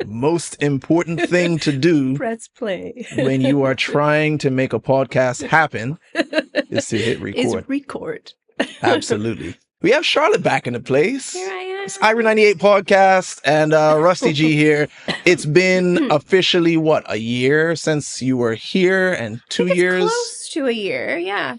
most important thing to do Press play. when you are trying to make a podcast happen is to hit record. Is record. Absolutely. We have Charlotte back in the place. Here I am. It's Irie 98 podcast and Rusty G here. It's been officially, a year since you were here, and 2 years? Close to a year, yeah.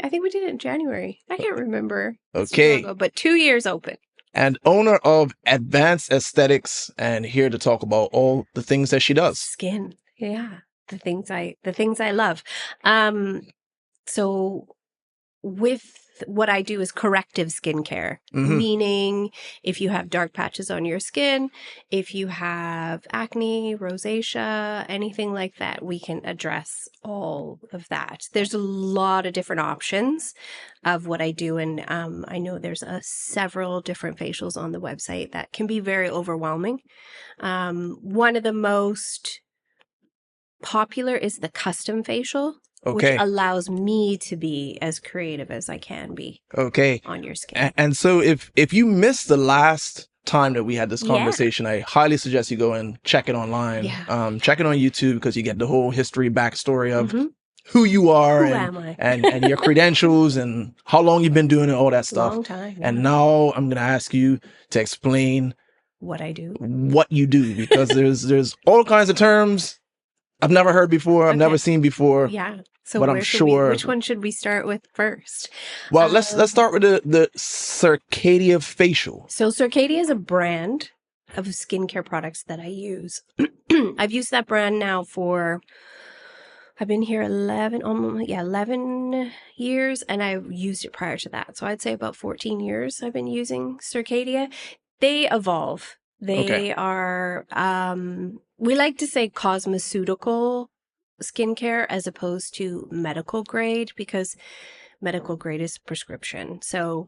I think we did it in January. I can't remember. Okay. But 2 years open. And owner of Advanced Aesthetics, and here to talk about all the things that she does. Skin, yeah. The things I love. So with what I do is corrective skincare, meaning if you have dark patches on your skin, if you have acne, rosacea, anything like that, we can address all of that. There's a lot of different options of what I do. And I know there's several different facials on the website that can be very overwhelming. One of the most popular is the custom facial. Okay. Which allows me to be as creative as I can be. Okay. On your skin. And so if you missed the last time that we had this conversation, I highly suggest you go and check it online. Yeah. Check it on YouTube because you get the whole history backstory of who you are and your credentials and how long you've been doing it, all that stuff. Long time. Yeah. And now I'm going to ask you to explain what I do. What you do, because there's all kinds of terms I've never heard before, I've never seen before. Yeah. So but I'm sure which one should we start with first? Well, let's start with the Circadia facial. So Circadia is a brand of skincare products that I use. I've used that brand now I've been here 11 years, and I used it prior to that. So I'd say about 14 years I've been using Circadia. They evolve. They are, we like to say cosmeceutical skincare as opposed to medical grade, because medical grade is prescription. So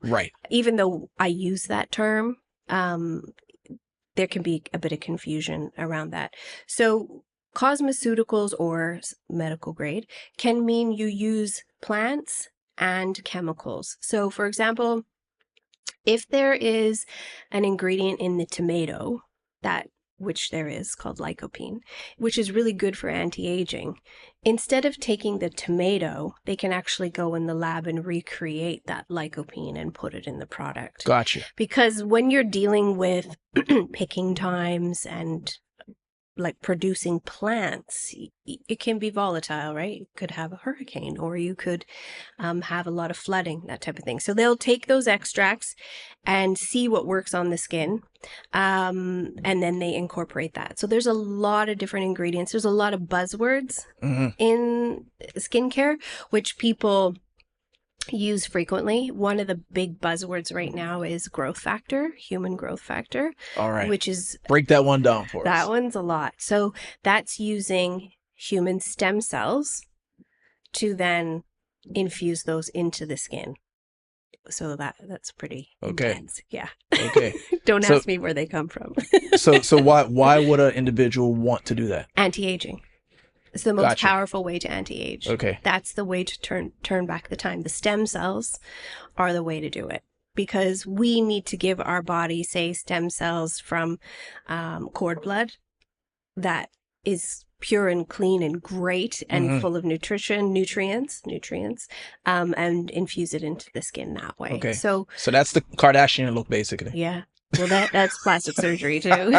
even though I use that term, there can be a bit of confusion around that. So cosmeceuticals or medical grade can mean you use plants and chemicals. So for example, if there is an ingredient in the tomato which there is, called lycopene, which is really good for anti-aging. Instead of taking the tomato, they can actually go in the lab and recreate that lycopene and put it in the product. Gotcha. Because when you're dealing with picking times and like producing plants, it can be volatile, right? You could have a hurricane, or you could have a lot of flooding, that type of thing. So they'll take those extracts and see what works on the skin, and then they incorporate that. So there's a lot of different ingredients. There's a lot of buzzwords in skincare, which people use frequently. One of the big buzzwords right now is growth factor, human growth factor. All right. Which is... Break that one down for us. That one's a lot. So that's using human stem cells to then infuse those into the skin. So that's pretty intense. Yeah. Okay. Don't ask me where they come from. so why would an individual want to do that? Anti-aging. It's the most powerful way to anti-age. Okay. That's the way to turn back the time. The stem cells are the way to do it, because we need to give our body, say, stem cells from cord blood that is pure and clean and great and full of nutrients, and infuse it into the skin that way. Okay. So that's the Kardashian look, basically. Yeah. Well, that's plastic surgery too.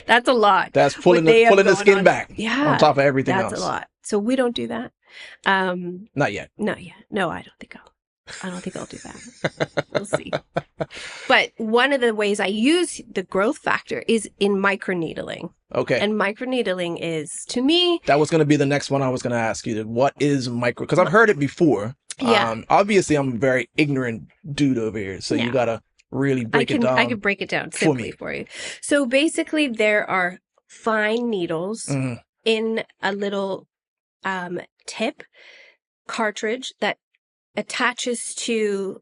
That's a lot. That's pulling the skin back. Yeah. On top of everything else. That's a lot. So we don't do that. Not yet. No, I don't think I'll do that. We'll see. But one of the ways I use the growth factor is in microneedling. Okay. And microneedling is, to me... That was going to be the next one I was going to ask you. What is micro... Because I've heard it before. Yeah. Obviously, I'm a very ignorant dude over here. So you got to really break it down. I can break it down simply for you. So basically, there are fine needles in a little tip cartridge that attaches to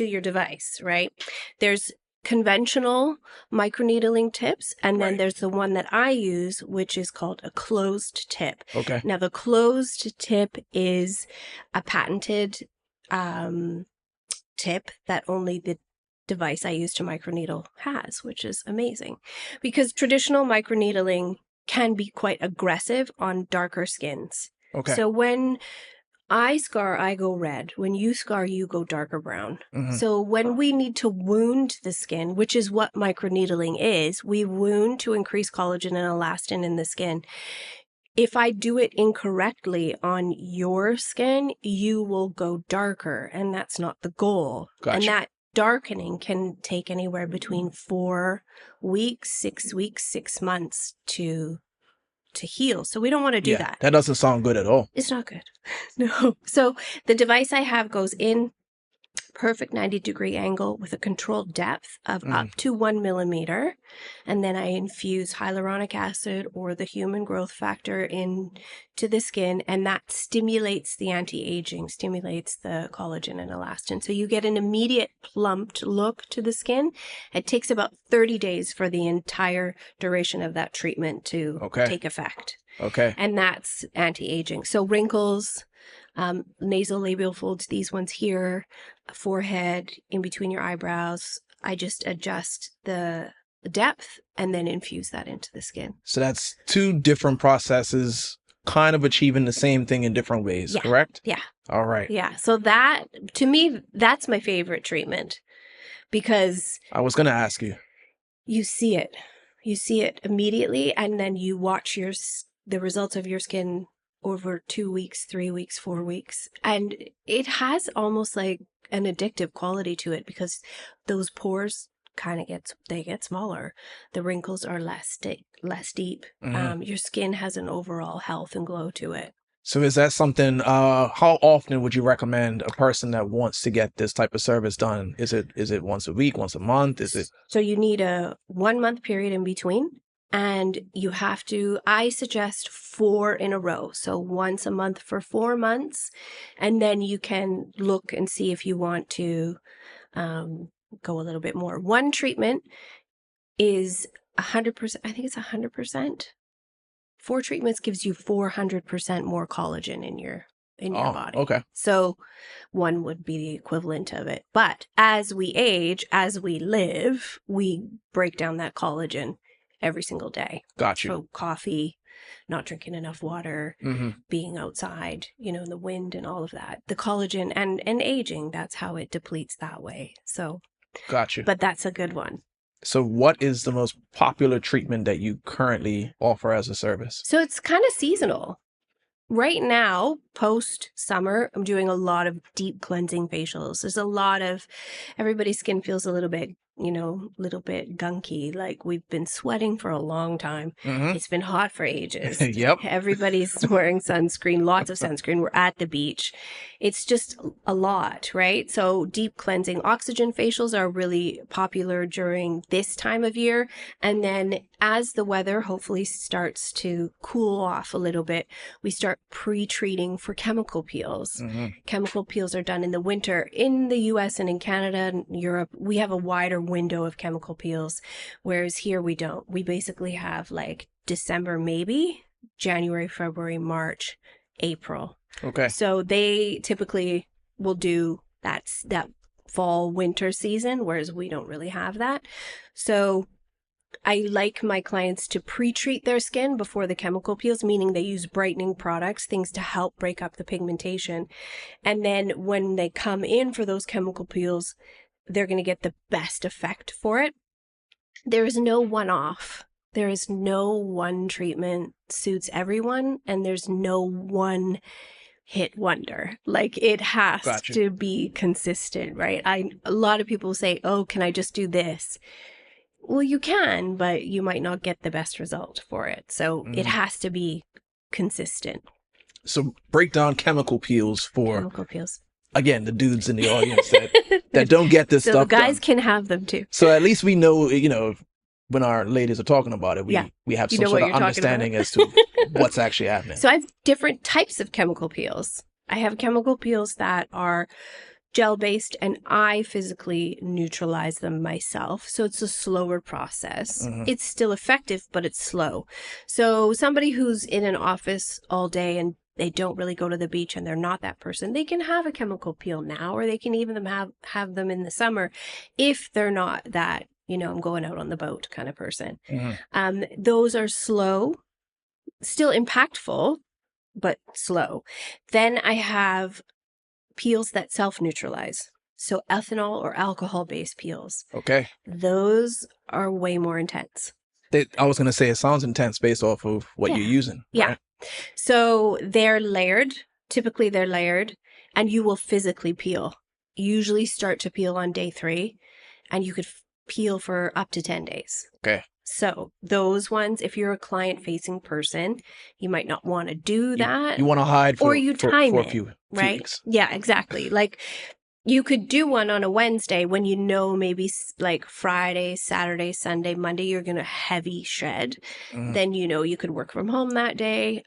your device, right? There's conventional microneedling tips, and then there's the one that I use, which is called a closed tip. Okay. Now, the closed tip is a patented tip that only the device I use to microneedle has, which is amazing. Because traditional microneedling can be quite aggressive on darker skins. Okay. So when I scar, I go red. When you scar, you go darker brown. Mm-hmm. So when we need to wound the skin, which is what microneedling is, we wound to increase collagen and elastin in the skin. If I do it incorrectly on your skin, you will go darker, and that's not the goal. Gotcha. And that darkening can take anywhere between 4 weeks, 6 weeks, 6 months to heal. So we don't want to do that. That doesn't sound good at all. It's not good. No. So the device I have goes in perfect 90-degree angle with a controlled depth of up to 1 millimeter. And then I infuse hyaluronic acid or the human growth factor into the skin, and that stimulates the anti-aging, stimulates the collagen and elastin. So you get an immediate plumped look to the skin. It takes about 30 days for the entire duration of that treatment to take effect. Okay. And that's anti-aging. So wrinkles, nasolabial folds, these ones here, forehead, in between your eyebrows, I just adjust the depth and then infuse that into the skin. So that's 2 different processes kind of achieving the same thing in different ways, correct? Yeah. All right. Yeah. So that, to me, that's my favorite treatment, because I was going to ask you. You see it. You see it immediately, and then you watch the results of your skin over 2 weeks, 3 weeks, 4 weeks. And it has almost like an addictive quality to it, because those pores kind of get smaller. The wrinkles are less deep. Mm-hmm. Your skin has an overall health and glow to it. So is that something, how often would you recommend a person that wants to get this type of service done? Is it once a week, once a month? So you need a 1 month period in between. And you have to, I suggest 4 in a row. So once a month for 4 months. And then you can look and see if you want to go a little bit more. One treatment is 100%. I think it's 100%. 4 treatments gives you 400% more collagen in your body. Okay. So 1 would be the equivalent of it. But as we age, as we live, we break down that collagen every single day. Got you. So coffee, not drinking enough water, being outside, in the wind and all of that. The collagen and aging, that's how it depletes that way. So, got you. But that's a good one. So what is the most popular treatment that you currently offer as a service? So it's kind of seasonal. Right now, post-summer, I'm doing a lot of deep cleansing facials. There's a lot of, everybody's skin feels a little bit gunky, like we've been sweating for a long time. It's been hot for ages. Yep. Everybody's wearing sunscreen, lots of sunscreen. We're at the beach. It's just a lot, right? So deep cleansing oxygen facials are really popular during this time of year. And then as the weather hopefully starts to cool off a little bit, we start pre-treating for chemical peels. Chemical peels are done in the winter. In the US and in Canada and Europe, we have a wider window of chemical peels, whereas here we don't. We basically have like December, maybe January, February, March, April. Okay. So they typically will do that fall winter season, whereas we don't really have that. So I like my clients to pre-treat their skin before the chemical peels, meaning they use brightening products, things to help break up the pigmentation. And then when they come in for those chemical peels, they're going to get the best effect for it. There is no one-off. There is no one treatment suits everyone, and there's no one hit wonder. Like, it has to be consistent, right? A lot of people say, oh, can I just do this? Well, you can, but you might not get the best result for it. So it has to be consistent. So break down chemical peels for... Chemical peels. Again, the dudes in the audience that don't get this stuff So the guys done. can have them too. So at least we know, when our ladies are talking about it, we have some sort of understanding as to what's actually happening. So I have different types of chemical peels. I have chemical peels that are gel-based, and I physically neutralize them myself. So it's a slower process. It's still effective, but it's slow. So somebody who's in an office all day and they don't really go to the beach and they're not that person, they can have a chemical peel now, or they can even have them in the summer if they're not that, I'm going out on the boat kind of person. Those are slow, still impactful, but slow. Then I have peels that self-neutralize. So ethanol or alcohol-based peels. Okay. Those are way more intense. I was going to say, it sounds intense based off of what you're using. Yeah. Right? So they're layered. Typically they're layered, and you will physically peel. Usually start to peel on day 3, and you could peel for up to 10 days. Okay. So those ones, if you're a client-facing person, you might not want to do that. You want to hide for, or you time for it, a few weeks. Yeah, exactly. Like you could do one on a Wednesday when maybe like Friday, Saturday, Sunday, Monday, you're going to heavy shed. Then, you could work from home that day.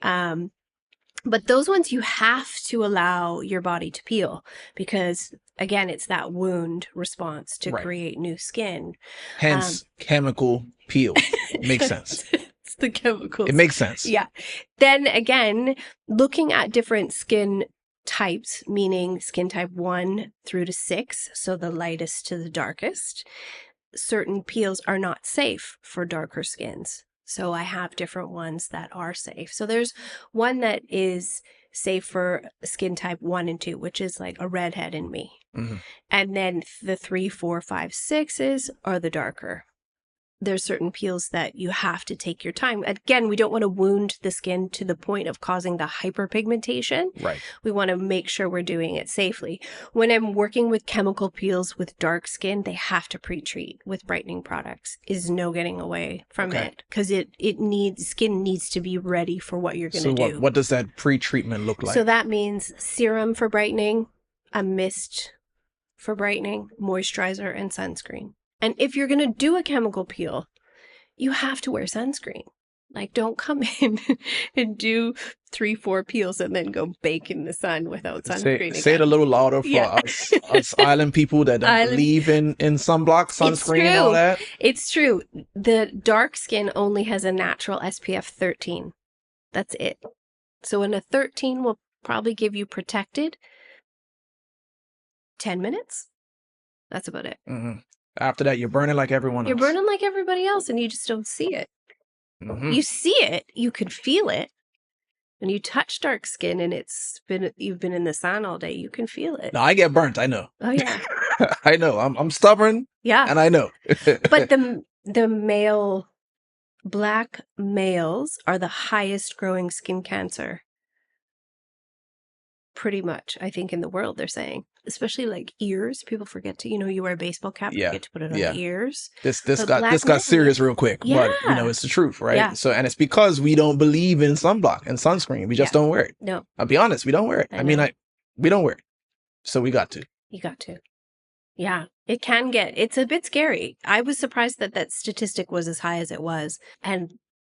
But those ones you have to allow your body to peel because, again, it's that wound response to create new skin. Hence, chemical peel. Makes sense. It's the chemicals. It makes sense. Yeah. Then again, looking at different skin types, meaning skin type 1 through to 6, so the lightest to the darkest, certain peels are not safe for darker skins. So I have different ones that are safe. So there's one that is safe for skin type 1 and 2, which is like a redhead in me. And then the 3, 4, 5, 6s are the darker. There's certain peels that you have to take your time. Again, we don't want to wound the skin to the point of causing the hyperpigmentation. Right. We want to make sure we're doing it safely. When I'm working with chemical peels with dark skin, they have to pre-treat with brightening products. Is no getting away from it because skin needs to be ready for what you're going to do. What does that pre-treatment look like? So that means serum for brightening, a mist for brightening, moisturizer, and sunscreen. And if you're going to do a chemical peel, you have to wear sunscreen. Like, don't come in and do 3, 4 peels and then go bake in the sun without sunscreen. Say it a little louder for us island people that don't believe in sunblock, sunscreen, and all that. It's true. The dark skin only has a natural SPF 13. That's it. So a 13 will probably give you protected 10 minutes. That's about it. After that, you're burning like everyone else. You're burning like everybody else, and you just don't see it. You see it, you can feel it. When you touch dark skin and you've been in the sun all day, you can feel it. No, I get burnt. I know. Oh yeah, I know. I'm stubborn. Yeah, and I know. But the black males are the highest growing skin cancer. Pretty much, I think, in the world, they're saying. Especially like ears. People forget to, you wear a baseball cap, you forget to put it on the ears. This got serious real quick. Yeah. But, it's the truth, right? Yeah. So, and it's because we don't believe in sunblock and sunscreen. We just don't wear it. No. I'll be honest, we don't wear it. We don't wear it. So we got to. You got to. Yeah. It's a bit scary. I was surprised that statistic was as high as it was. And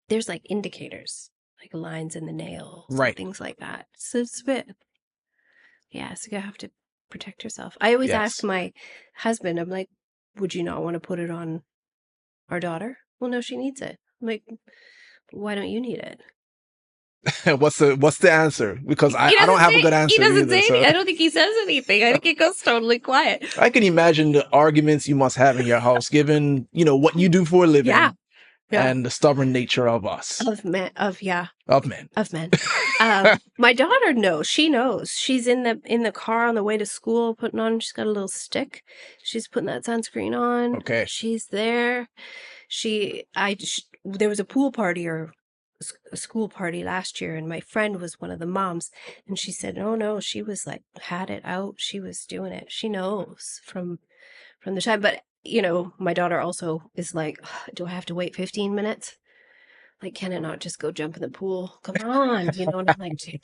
there's like indicators, like lines in the nails, right? Things like that. So it's a bit, so you have to protect yourself. I always ask my husband, I'm like, would you not want to put it on our daughter? Well, no, she needs it. I'm like, why don't you need it? What's the answer? Because I don't have a good answer. He doesn't say anything. I don't think he says anything. I think he goes totally quiet. I can imagine the arguments you must have in your house, given, what you do for a living. Yeah. And the stubborn nature of us. Of men. Of men. My daughter knows. She knows. She's in the car on the way to school she's got a little stick. She's putting that sunscreen on. Okay. She's there. There was a pool party or a school party last year, and my friend was one of the moms, and she said, oh no, she was like, had it out. She was doing it. She knows from the time, but my daughter also is like, do I have to wait 15 minutes? Like, can it not just go jump in the pool? Come on. And I'm like,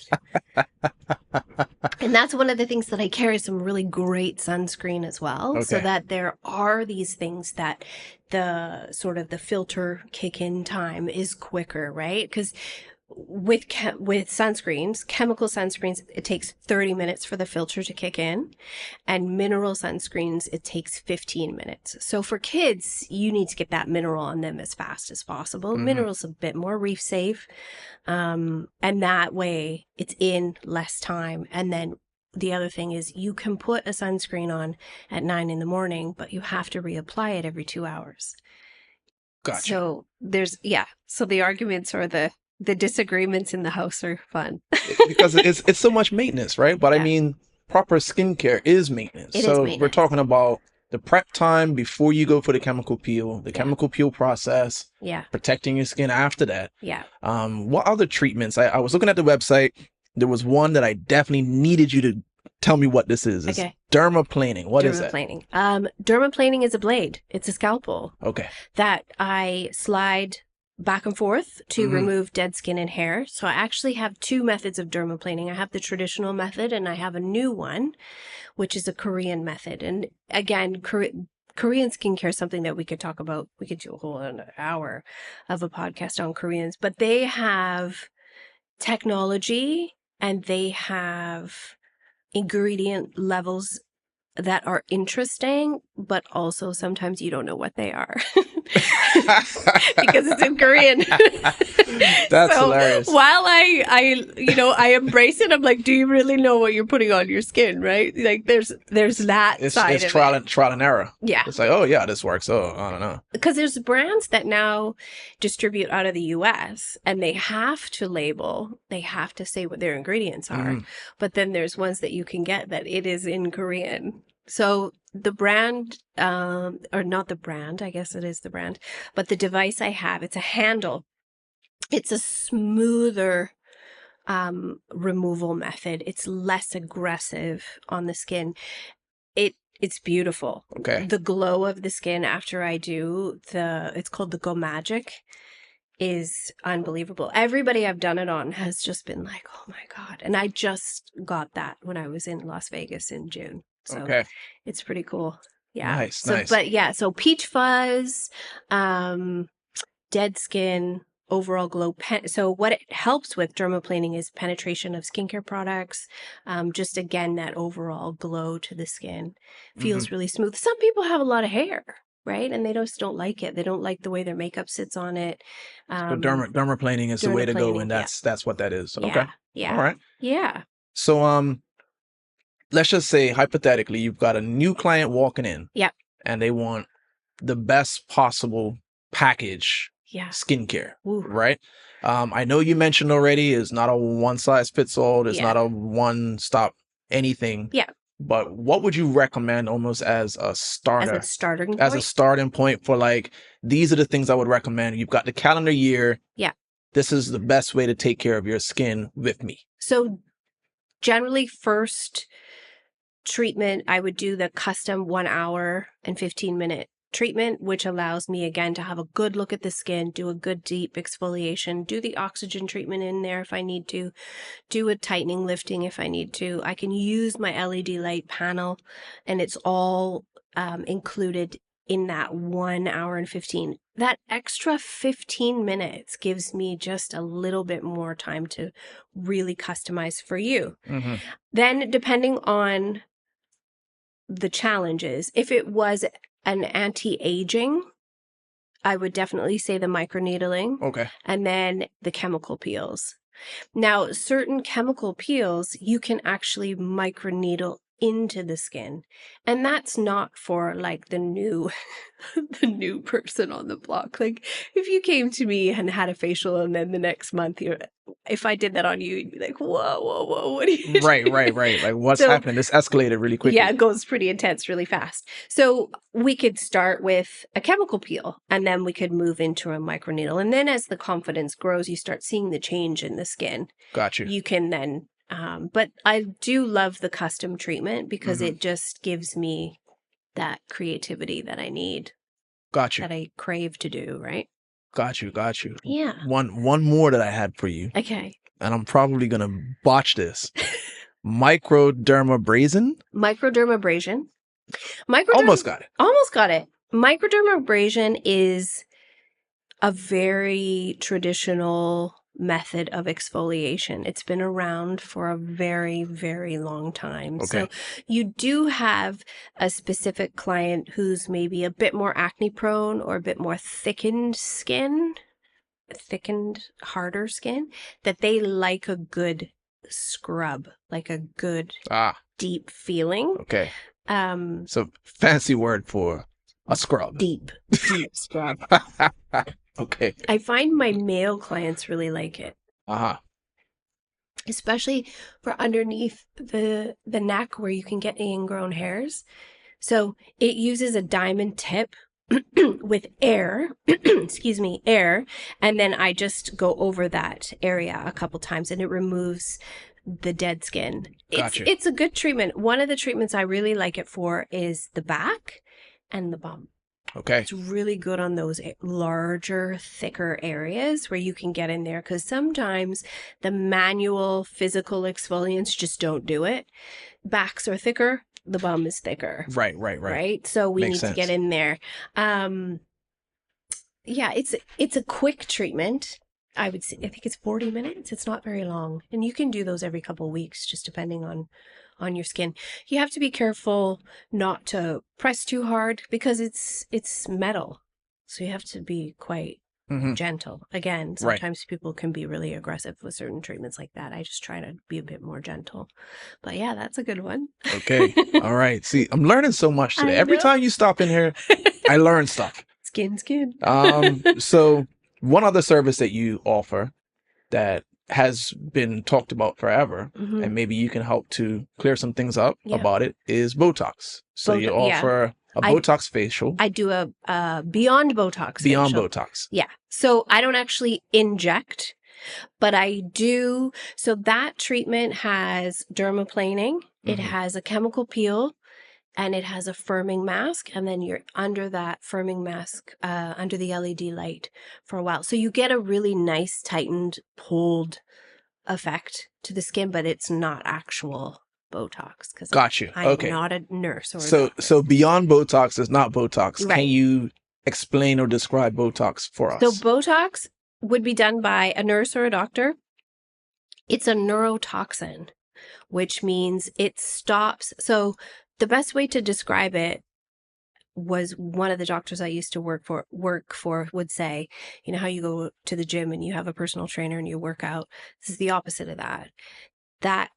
and that's one of the things that I carry some really great sunscreen as well. So that there are these things that the sort of the filter kick in time is quicker, right? Because with sunscreens, chemical sunscreens, it takes 30 minutes for the filter to kick in, and mineral sunscreens, it takes 15 minutes. So for kids, you need to get that mineral on them as fast as possible. Mineral's a bit more reef safe, and that way it's in less time. And then the other thing is you can put a sunscreen on at 9 a.m, but you have to reapply it every 2 hours. Gotcha. So so the arguments or the disagreements in the house are fun. Because it's so much maintenance, right? But I mean, proper skincare is maintenance. We're talking about the prep time before you go for the chemical peel, the chemical peel process, protecting your skin after that. Yeah. What other treatments? I was looking at the website. There was one that I definitely needed you to tell me what this is. It's dermaplaning. What is that? Dermaplaning is a blade. It's a scalpel. Okay. That I slide back and forth to remove dead skin and hair. So I actually have two methods of dermaplaning. I have the traditional method and I have a new one, which is a Korean method. And again, Korean skincare is something that we could talk about. We could do a whole hour of a podcast on Koreans, but they have technology and they have ingredient levels that are interesting, but also sometimes you don't know what they are because it's in Korean. That's hilarious. While I embrace it, I'm like, do you really know what you're putting on your skin? Right? Like there's that side of it. Trial and error. Yeah. It's like, oh yeah, this works. Oh, I don't know. Because there's brands that now distribute out of the US and they have to label, they have to say what their ingredients are. But then there's ones that you can get that it is in Korean. So the brand, or not the brand, I guess it is the brand, but the device I have, it's a handle. It's a smoother removal method. It's less aggressive on the skin. It's beautiful. Okay. The glow of the skin after I do it's called the Go Magic, is unbelievable. Everybody I've done it on has just been like, oh my God. And I just got that when I was in Las Vegas in June. So it's pretty cool. Yeah. Nice. But yeah, so peach fuzz, dead skin, overall glow. So what it helps with dermaplaning is penetration of skincare products. Just again, that overall glow to the skin feels really smooth. Some people have a lot of hair, right? And they just don't like it. They don't like the way their makeup sits on it. So dermaplaning is the way to go, and that's what that is. Yeah. Okay. Yeah. All right. Yeah. So let's just say hypothetically, you've got a new client walking in. Yep. And they want the best possible package skincare, right? I know you mentioned already it's not a one size fits all. There's not a one stop anything. Yeah. But what would you recommend almost as a starter? As a starting point? As a starting point for like, these are the things I would recommend. You've got the calendar year. Yeah. This is the best way to take care of your skin with me. So generally first treatment, I would do the custom 1 hour and 15-minute treatment, which allows me again to have a good look at the skin, do a good deep exfoliation, do the oxygen treatment in there if I need to, do a tightening lifting if I need to. I can use my LED light panel and it's all included in that 1 hour and 15. That extra 15 minutes gives me just a little bit more time to really customize for you. Then depending on the challenges, if it was an anti-aging, I would definitely say the microneedling. Okay. And then the chemical peels. Now, certain chemical peels, you can actually microneedle into the skin. And that's not for like the new person on the block. Like if you came to me and had a facial and then the next month if I did that on you, you'd be like, whoa, what are you doing? Right. Like what's happening? This escalated really quickly. Yeah, it goes pretty intense really fast. So we could start with a chemical peel and then we could move into a microneedle. And then as the confidence grows, you start seeing the change in the skin. Got you. You can then but I do love the custom treatment because it just gives me that creativity that I need. Got you. That I crave to do, right? Got you. Yeah. One more that I had for you. Okay. And I'm probably going to botch this. Microdermabrasion? Microdermabrasion. Almost got it. Microdermabrasion is a very traditional method of exfoliation. It's been around for a very, very long time. Okay. So you do have a specific client who's maybe a bit more acne prone or a bit more thickened, harder skin, that they like a good scrub, like a good deep feeling. Okay. So fancy word for a scrub. Deep scrub. Okay. I find my male clients really like it. Especially for underneath the neck where you can get ingrown hairs. So it uses a diamond tip with air, air, and then I just go over that area a couple times and it removes the dead skin. Gotcha. It's a good treatment. One of the treatments I really like it for is the back and the bum. Okay. It's really good on those larger, thicker areas where you can get in there, because sometimes the manual physical exfoliants just don't do it. Backs are thicker, the bum is thicker. Right. So we Makes need sense. to get in there. Yeah, it's a quick treatment. I would say, I think it's 40 minutes. It's not very long. And you can do those every couple of weeks, just depending on your skin. You have to be careful not to press too hard because it's metal. So you have to be quite gentle. Again, sometimes people can be really aggressive with certain treatments like that. I just try to be a bit more gentle. But yeah, that's a good one. Okay. All right. See, I'm learning so much today. Every time you stop in here, I learn stuff. Skin. So one other service that you offer that has been talked about forever, and maybe you can help to clear some things up about it, is Botox. So you offer a Botox facial. I do a Beyond Botox Beyond facial. Botox. Yeah. So I don't actually inject, but I do. So that treatment has dermaplaning. It has a chemical peel. And it has a firming mask, and then you're under that firming mask, under the LED light for a while. So you get a really nice, tightened, pulled effect to the skin, but it's not actual Botox. Got you. I'm not a nurse or a doctor. So Beyond Botox is not Botox. Right. Can you explain or describe Botox for us? So Botox would be done by a nurse or a doctor. It's a neurotoxin, which means it stops. So the best way to describe it was one of the doctors I used to work for would say, you know how you go to the gym and you have a personal trainer and you work out? This is the opposite of that. That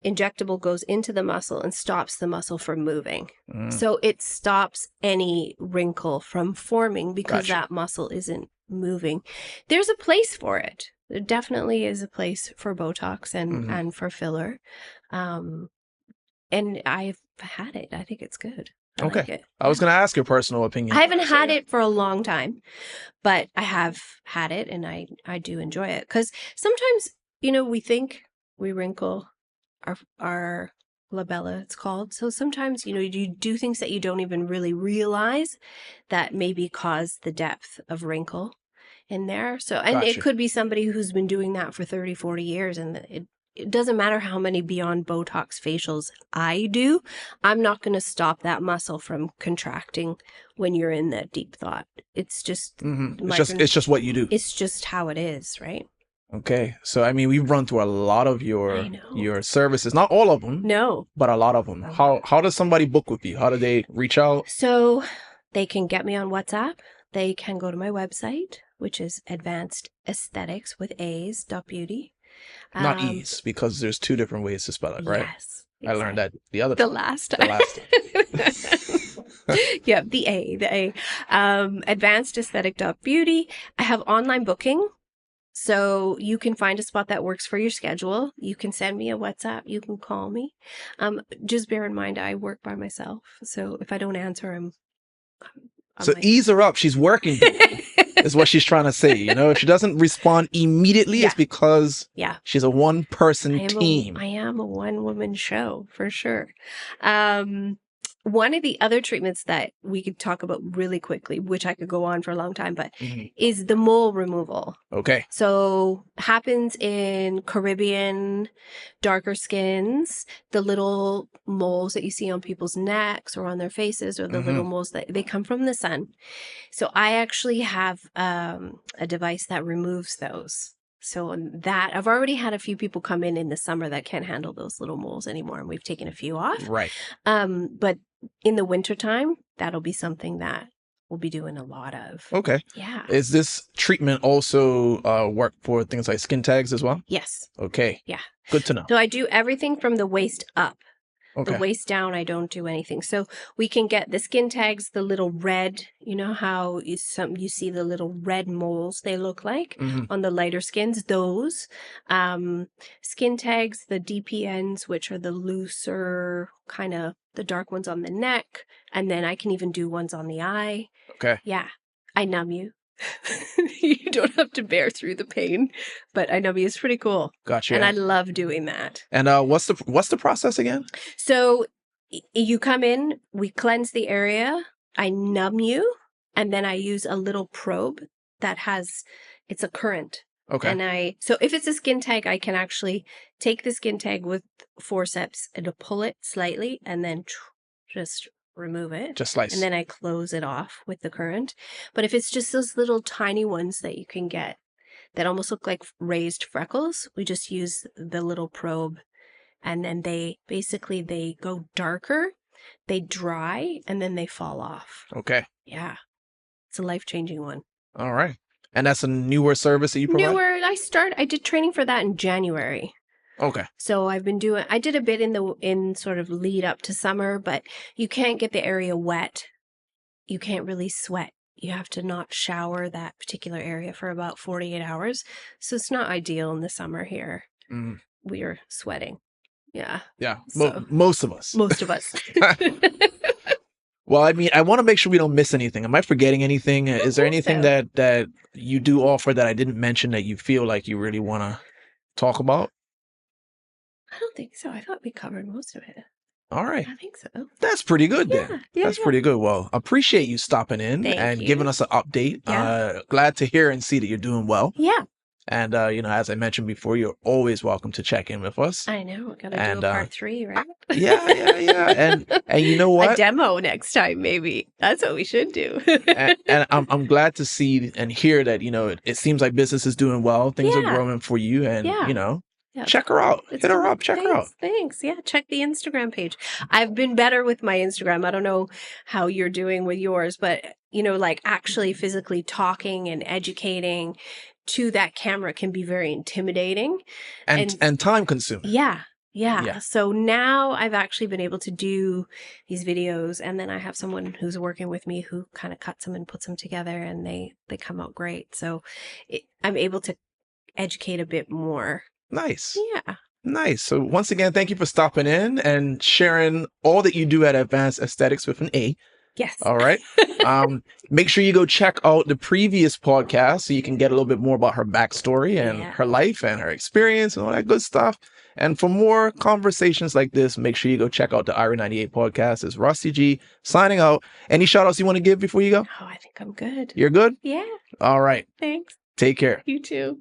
injectable goes into the muscle and stops the muscle from moving. So it stops any wrinkle from forming because that muscle isn't moving. There's a place for it. There definitely is a place for Botox and for filler. And I've had it. I think it's good. I like it. I was going to ask your personal opinion. I haven't had it for a long time, but I have had it and I do enjoy it. Because sometimes, we think we wrinkle our labella, it's called. So sometimes, you do things that you don't even really realize that maybe cause the depth of wrinkle in there. So, and it could be somebody who's been doing that for 30, 40 years and it doesn't matter how many Beyond Botox facials I do. I'm not going to stop that muscle from contracting when you're in that deep thought. It's just, it's just what you do. It's just how it is, right? Okay. So, I mean, we've run through a lot of your services, not all of them. No. But a lot of them. How does somebody book with you? How do they reach out? So they can get me on WhatsApp. They can go to my website, which is Advanced Aesthetics with A's.beauty. Not E's, because there's two different ways to spell it, right? Yes. Exactly. I learned that the last time. Yeah, the A. Advanced Aesthetic.beauty. I have online booking. So you can find a spot that works for your schedule. You can send me a WhatsApp. You can call me. Just bear in mind, I work by myself. So if I don't answer, I'm so ease her up. She's working. Is what she's trying to say. If she doesn't respond immediately, it's because she's a one-person team. I am a one-woman show for sure. One of the other treatments that we could talk about really quickly, which I could go on for a long time, but is the mole removal. Okay. So happens in Caribbean darker skins, the little moles that you see on people's necks or on their faces, or the little moles that they come from the sun. So I actually have a device that removes those. So that I've already had a few people come in the summer that can't handle those little moles anymore, and we've taken a few off. Right. But in the wintertime, that'll be something that we'll be doing a lot of. Okay. Yeah. Is this treatment also work for things like skin tags as well? Yes. Okay. Yeah. Good to know. So I do everything from the waist up. Okay. The waist down, I don't do anything. So we can get the skin tags, the little red, you know how you see the little red moles they look like on the lighter skins, those. Skin tags, the DPNs, which are the looser, kind of the dark ones on the neck. And then I can even do ones on the eye. Okay. Yeah. I numb you. You don't have to bear through the pain, but I know it's pretty cool. Gotcha. And I love doing that. And what's the process again? So you come in, we cleanse the area, I numb you, and then I use a little probe that it's a current. Okay. And so if it's a skin tag, I can actually take the skin tag with forceps and pull it slightly and then just remove it. Just slice. And then I close it off with the current. But if it's just those little tiny ones that you can get that almost look like raised freckles, we just use the little probe, and then they go darker, they dry, and then they fall off. Okay. Yeah. It's a life-changing one. All right. And that's a newer service that you provide? I did training for that in January. Okay. So I did a bit in sort of lead up to summer, but you can't get the area wet. You can't really sweat. You have to not shower that particular area for about 48 hours. So it's not ideal in the summer here. We are sweating. Yeah. Yeah. So, most of us. Most of us. Well, I mean, I want to make sure we don't miss anything. Am I forgetting anything? Is there anything that you do offer that I didn't mention that you feel like you really want to talk about? I don't think so. I thought we covered most of it. All right. I think so. That's pretty good then. That's pretty good. Well, appreciate you stopping in and giving us an update. Yeah. Glad to hear and see that you're doing well. Yeah. And, as I mentioned before, you're always welcome to check in with us. I know. Got to do a part 3, right? Yeah. And you know what? A demo next time, maybe. That's what we should do. and I'm glad to see and hear that, it seems like business is doing well. Things are growing for you. And, check her out. Hit her up. Check her out. Thanks. Yeah. Check the Instagram page. I've been better with my Instagram. I don't know how you're doing with yours, but, like actually physically talking and educating to that camera can be very intimidating. And time consuming. Yeah. So now I've actually been able to do these videos, and then I have someone who's working with me who kind of cuts them and puts them together, and they come out great. So I'm able to educate a bit more. Nice. Yeah. Nice. So once again, thank you for stopping in and sharing all that you do at Advanced Aesthetics with an A. Yes. All right. Make sure you go check out the previous podcast so you can get a little bit more about her backstory and her life and her experience and all that good stuff. And for more conversations like this, make sure you go check out the Irie 98 podcast. It's Rusty G signing out. Any shout outs you want to give before you go? Oh, I think I'm good. You're good? Yeah. All right. Thanks. Take care. You too.